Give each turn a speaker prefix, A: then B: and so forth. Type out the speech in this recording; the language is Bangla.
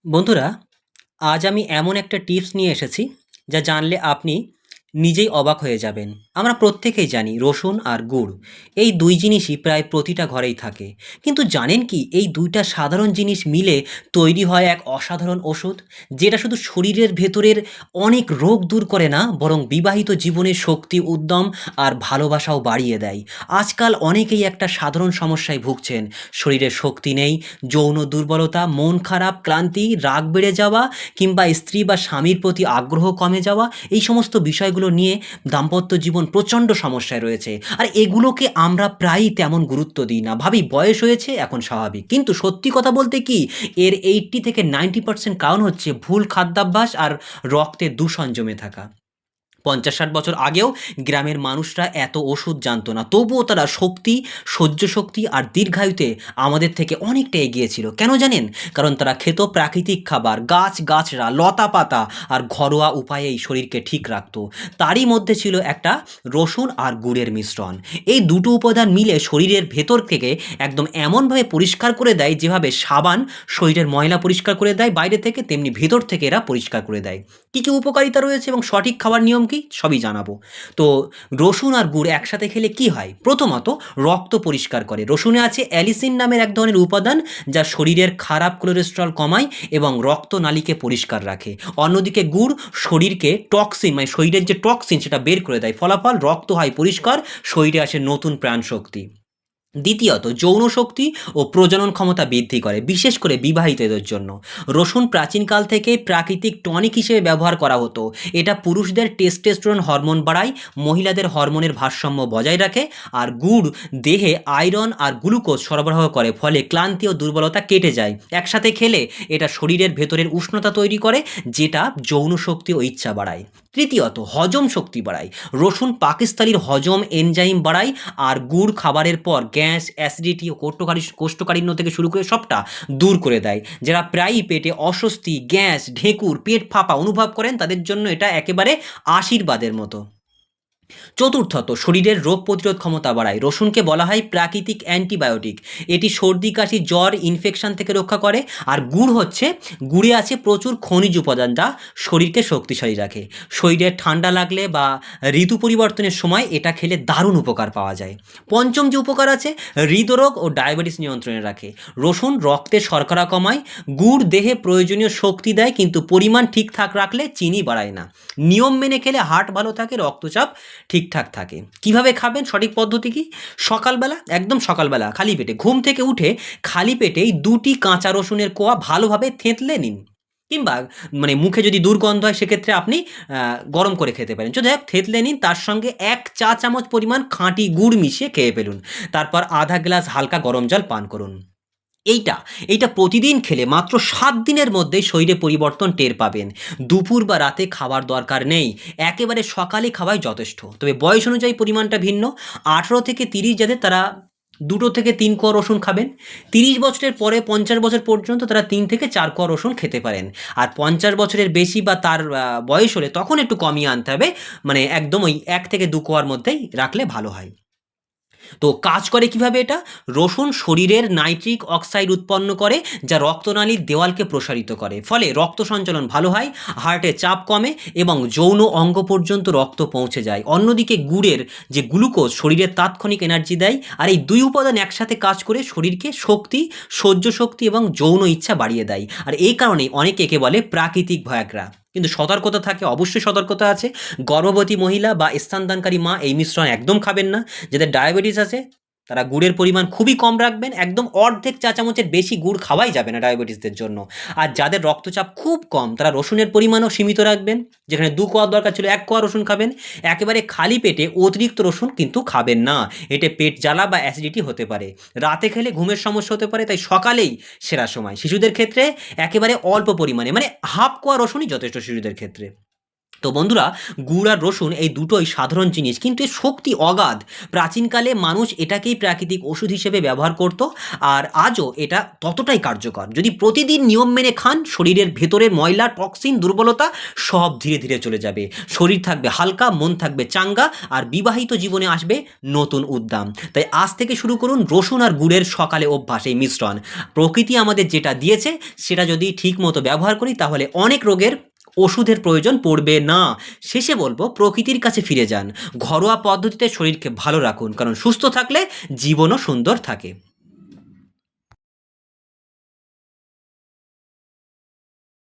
A: বন্ধুরা, আজ আমি এমন একটা টিপস নিয়ে এসেছি, যা জানলে আপনি নিজেই অবাক হয়ে যাবেন। আমরা প্রত্যেকেই জানি রসুন আর গুড় এই ২ জিনিসই প্রায় প্রতিটা ঘরেই থাকে। কিন্তু জানেন কি এই ২ টা সাধারণ জিনিস মিলে তৈরি হয় এক অসাধারণ ওষুধ, যেটা শুধু শরীরের ভেতরের অনেক রোগ দূর করে না, বরং বিবাহিত জীবনের শক্তি, উদ্যম আর ভালোবাসাও বাড়িয়ে দেয়। আজকাল অনেকেই একটা সাধারণ সমস্যায় ভুগছেন। শরীরে শক্তি নেই, যৌন দুর্বলতা, মন খারাপ, ক্লান্তি, রাগ বেড়ে যাওয়া কিংবা স্ত্রী বা স্বামীর প্রতি আগ্রহ কমে যাওয়া, এই সমস্ত বিষয়গুলো নিয়ে দাম্পত্য জীবন প্রচণ্ড সমস্যায় রয়েছে। আর এগুলোকে আমরা প্রায়ই তেমন গুরুত্ব দিই না, ভাবি বয়স হয়েছে এখন স্বাভাবিক। কিন্তু সত্যি কথা বলতে কি, এর 80 থেকে 90% কারণ হচ্ছে ভুল খাদ্যাভ্যাস আর রক্তে দূষণ জমে থাকা। ৫০-৬০ বছর আগেও গ্রামের মানুষরা এত ওষুধ জানতো না। তবুও তারা শক্তি, সহ্য শক্তি আর দীর্ঘায়ুতে আমাদের থেকে অনেকটা এগিয়ে ছিল। কেন জানেন? কারণ তারা খেত প্রাকৃতিক খাবার, গাছ-গাছড়া, লতাপাতা আর ঘরোয়া উপায়েই শরীরকে ঠিক রাখত। তারই মধ্যে ছিল একটা রসুন আর গুড়ের মিশ্রণ। এই দুটো উপাদান মিলে শরীরের ভেতর থেকে একদম এমনভাবে পরিষ্কার করে দেয়, যেভাবে সাবান শরীরের ময়লা পরিষ্কার করে দেয় বাইরে থেকে, তেমনি ভেতর থেকে এরা পরিষ্কার করে দেয়। কী, কী উপকারিতা রয়েছে এবং সঠিক খাবার নিয়ম কী, সবই জানাবো। তো রসুন আর গুড় একসাথে খেলে কি হয়? প্রথমত, রক্ত পরিষ্কার করে। রসুনে আছে অ্যালিসিন নামের এক ধরনের উপাদান, যা শরীরের খারাপ কোলেস্টেরল কমায় এবং রক্তনালীকে পরিষ্কার রাখে। অন্যদিকে গুড় শরীরকে টক্সিন, মানে শরীরের যে টক্সিন সেটা বের করে দেয়। ফলাফল, রক্ত হয় পরিষ্কার, শরীরে আসে নতুন প্রাণশক্তি। দ্বিতীয়ত, যৌন শক্তি ও প্রজনন ক্ষমতা বৃদ্ধি করে, বিশেষ করে বিবাহিতদের জন্য। রসুন প্রাচীনকাল থেকে প্রাকৃতিক টনিক হিসেবে ব্যবহার করা হতো। এটা পুরুষদের টেস্টোস্টেরন হরমোন বাড়ায়, মহিলাদের হরমোনের ভারসাম্য বজায় রাখে। আর গুড় দেহে আয়রন আর গ্লুকোজ সরবরাহ করে, ফলে ক্লান্তি ও দুর্বলতা কেটে যায়। একসাথে খেলে এটা শরীরের ভেতরের উষ্ণতা তৈরি করে, যেটা যৌন শক্তি ও ইচ্ছা বাড়ায়। তৃতীয়ত, হজম শক্তি বাড়ায়। রসুন পাকিস্তানির হজম এনজাইম বাড়ায়, আর গুড় খাবারের পর গ্যাস, অ্যাসিডিটি ও কোষ্ঠকাঠিন্য থেকে শুরু করে সবটা দূর করে দেয়। যারা প্রায়ই পেটে অস্বস্তি, গ্যাস, ঢেঁকুর, পেট ফাঁপা অনুভব করেন, তাদের জন্য এটা একেবারে আশীর্বাদের মতো। চতুর্থত, শরীরের রোগ প্রতিরোধ ক্ষমতা বাড়ায়। রসুনকে বলা হয় প্রাকৃতিক অ্যান্টিবায়োটিক। এটি সর্দি, কাশি, জ্বর, ইনফেকশন থেকে রক্ষা করে। আর গুড়ে আছে প্রচুর খনিজ উপাদান, যা শরীরকে শক্তিশালী রাখে। শরীরে ঠান্ডা লাগলে বা ঋতু পরিবর্তনের সময় এটা খেলে দারুণ উপকার পাওয়া যায়। পঞ্চম যে উপকার আছে, হৃদরোগ ও ডায়াবেটিস নিয়ন্ত্রণে রাখে। রসুন রক্তে শর্করা কমায়, গুড় দেহে প্রয়োজনীয় শক্তি দেয়, কিন্তু পরিমাণ ঠিকঠাক রাখলে চিনি বাড়ায় না। নিয়ম মেনে খেলে হার্ট ভালো থাকে, রক্তচাপ ঠিকঠাক থাকে। কিভাবে খাবেন? সঠিক পদ্ধতি কি? সকালবেলা, একদম সকালবেলা খালি পেটে ঘুম থেকে উঠে খালি পেটেই ২টি কাঁচা রসুনের কোয়া ভালোভাবে থেঁতলে নিন। কিংবা মানে মুখে যদি দুর্গন্ধ হয়, সেক্ষেত্রে আপনি গরম করে খেতে পারেন। যাই হোক, থেঁতলে নিন, তার সঙ্গে ১ চা চামচ পরিমাণ খাঁটি গুড় মিশিয়ে খেয়ে ফেলুন। তারপর আধা গ্লাস হালকা গরম জল পান করুন। এইটা এইটা প্রতিদিন খেলে মাত্র ৭ দিনের মধ্যেই শরীরে পরিবর্তন টের পাবেন। দুপুর বা রাতে খাবার দরকার নেই। একেবারে সকালে খাওয়াই যথেষ্ট। তবে বয়স অনুযায়ী পরিমাণটা ভিন্ন। ১৮ থেকে ৩০ যাদের, তারা ২ থেকে ৩ কোয়া রসুন খাবেন। ৩০ বছরের পরে ৫০ বছর পর্যন্ত তারা ৩ থেকে ৪ কোয়া রসুন খেতে পারেন। আর ৫০ বছরের বেশি বা তার বয়স হলে তখন একটু কমিয়ে আনতে হবে। মানে একদম ওই ১ থেকে ২ কোয়ার মধ্যেই রাখলে ভালো হয়। তো কাজ করে কিভাবে এটা? রসুন শরীরের নাইট্রিক অক্সাইড উৎপন্ন করে, যা রক্তনালীর দেওয়ালকে প্রসারিত করে। ফলে রক্ত সঞ্চালন ভালো হয়, হার্টে চাপ কমে এবং যৌন অঙ্গ পর্যন্ত রক্ত পৌঁছে যায়। অন্যদিকে গুড়ের যে গ্লুকোজ শরীরের তাৎক্ষণিক এনার্জি দেয়। আর এই ২ উপাদান একসাথে কাজ করে শরীরকে শক্তি, সহ্য শক্তি এবং যৌন ইচ্ছা বাড়িয়ে দেয়। আর এই কারণেই অনেকে একে বলে প্রাকৃতিক ভায়াগ্রা। কিন্তু সতর্কতা থাকে, অবশ্যই সতর্কতা আছে। গর্ভবতী মহিলা বা স্তনদানকারী মা এই মিশ্রণ একদম খাবেন না। যাদের ডায়াবেটিস আছে, তারা গুড়ের পরিমাণ খুবই কম রাখবেন। একদম অর্ধেক চা চামচের বেশি গুড় খাওয়াই যাবে না ডায়াবেটিসদের জন্য। আর যাদের রক্তচাপ খুব কম, তারা রসুনের পরিমাণও সীমিত রাখবেন। যেখানে ২ কোয়া দরকার ছিল, ১ কোয়া রসুন খাবেন। একেবারে খালি পেটে অতিরিক্ত রসুন কিন্তু খাবেন না। এতে পেট জ্বালা বা অ্যাসিডিটি হতে পারে। রাতে খেলে ঘুমের সমস্যা হতে পারে, তাই সকালেই সেরা সময়। শিশুদের ক্ষেত্রে একেবারে অল্প পরিমাণে, মানে হাফ কোয়া রসুনই যথেষ্ট শিশুদের ক্ষেত্রে। তো তো বন্ধুরা, গুড় আর রসুন এই দুটোই সাধারণ জিনিস, কিন্তু এর শক্তি অগাধ। প্রাচীনকালে মানুষ এটাকেই প্রাকৃতিক ওষুধ হিসেবে ব্যবহার করত, আর আজও এটা ততটাই কার্যকর। যদি প্রতিদিন নিয়ম মেনে খান, শরীরের ভেতরের ময়লা, টক্সিন, দুর্বলতা সব ধীরে ধীরে চলে যাবে। শরীর থাকবে হালকা, মন থাকবে চাঙ্গা, আর বিবাহিত জীবনে আসবে নতুন উদ্দাম। তাই আজ থেকে শুরু করুন রসুন আর গুড়ের সকালে অভ্যাস, এই মিশ্রণ। প্রকৃতি আমাদের যেটা দিয়েছে সেটা যদি ঠিক মতো ব্যবহার করি, তাহলে অনেক রোগের ওষুধের প্রয়োজন পড়বে না। শেষে বলবো, প্রকৃতির কাছে ফিরে যান, ঘরোয়া পদ্ধতিতে শরীরকে ভালো রাখুন, কারণ সুস্থ থাকলে জীবনও সুন্দর থাকে।